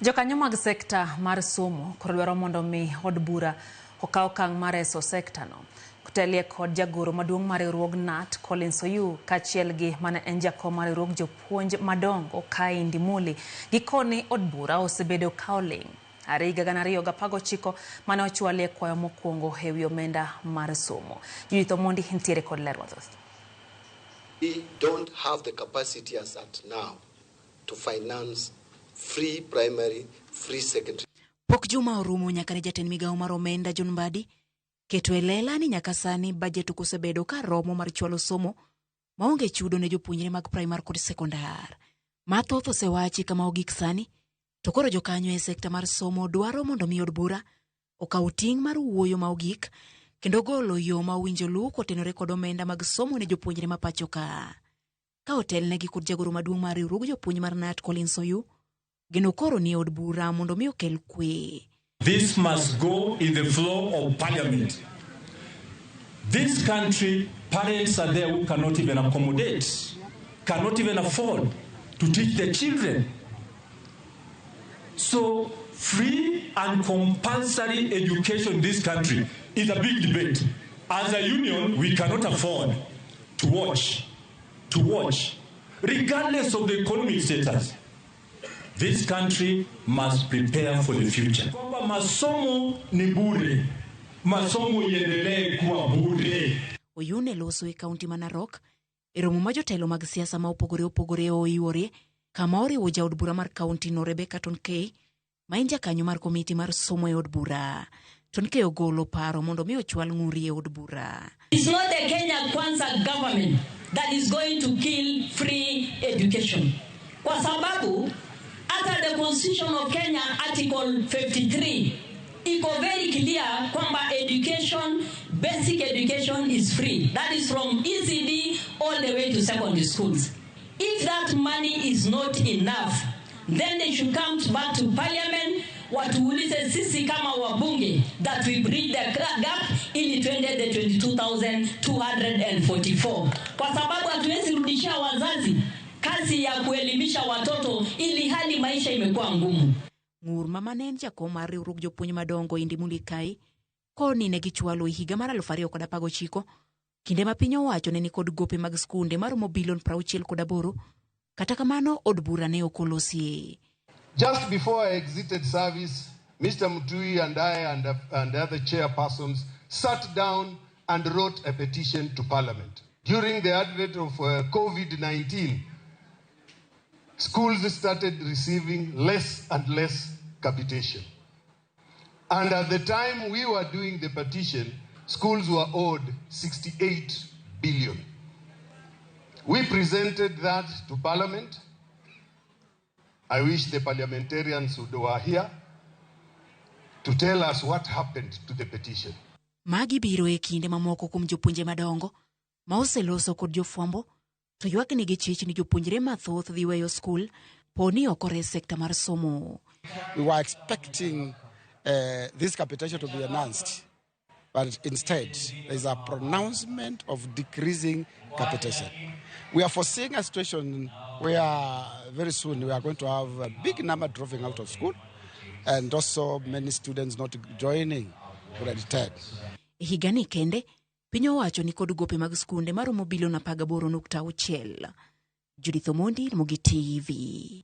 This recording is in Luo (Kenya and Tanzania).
Jokanyo mag sekta mar somo koro dwaro mondo mi od bura okaw okang' mar reso sekta no. Kutelie kod jagoro maduong' mar riwruog NAT Collins Oyu kachiel gi mane en jakom mar riwruog jopuonj madongo Kai Ndimuli gikoni od bura osebedo kaoling. Ariga gana 2019 mane ochwalie kwayo mokwongo ewi omenda mar somo. Judith Omondi ntiere kod ler mathoth. We don't have the capacity as at now to finance free primary, free secondary. Pok juma orumo nyaka ne jatend migawo mar omenda John Mbadi keto elela ni nyaka sani budget osebedo ka romo mar chwalo somo maonge chudo ne jopuonjre mag primary kod sekondar. Mathoth osewachi kama ogik sani to koro jokanyo e sekta mar somo dwaro mondo mi od bura okaw ting' mar wuoyo ma ogik kendo golo yo ma winjo luw kotenore kod omenda mag somo ne jopuonjre ma pachoka. Ka otelnegi kod jagoro maduong' mar riwruog jopuonj mar NAT Collins Oyu geno koro ni od bura mondo mi okel kwe. This must go in the floor of parliament. This country, parents are there who cannot even accommodate, cannot even afford to teach their children. So free and compulsory education in this country is a big debate. As a union, we cannot afford to watch, regardless of the economic status. This country must prepare for the future. Masomo ni bure. Masomo iendelee kuwa bure. Oyu ne loso e kaunti ma Narok e romo ma jotelo mag siasa ma opogore oyiwore kama oriwo jaod bura mar kaunti no Rebecca Tonkei ma en jakanyo mar komiti mar somo e od bura. Tonkei ogolo paro mondo mi ochwal ng'uri e od bura. It's not the Kenya Kwanza government that is going to kill free education. Kwa sababu hata the Constitution of Kenya Article 53 iko very clear kwamba education, basic education is free. That is from ECD all the way to secondary schools. If that money is not enough, then they should come back to parliament watuulize sisi kama wabunge that we bridge the gap ili twende the 22,244. Kwa sababu hatuwezi rudishia wazazi kazi ya kuelimisha watoto ili hali maisha imekuwa ngumu. Ngur mama ne en jakom mar riwruog jopuonj madongo Ndimuli Kai koni ne gichwalo higa mar 2019 kinde ma piny owacho ne ni kod gope mag skunde maromo bilion 68 kata kamano od bura ne okolosie. Just before I exited service, Mr. Mutui and I and the other chairpersons sat down and wrote a petition to Parliament. During the advent of COVID-19, schools started receiving less and less capitation. And at the time we were doing the petition, schools were owed 68 billion. We presented that to Parliament. I wish the parliamentarians who were here to tell us what happened to the petition. Magi biro e kinde mamoko kuom jopuonje madongo ma oseloso kod jofwambo to ywak ni gichich ni jopuonjre mathoth dhi weyo skul poni okore sekta mar somo. We were expecting this capitation to be announced, but instead there is a pronouncement of decreasing capitation. We are foreseeing a situation where very soon we are going to have a big number dropping out of school and also many students not joining grade 10. Higani kende piny owacho ni kod gope mag skunde maromo bilion 18.6. Judith Omondi, Ramogi TV.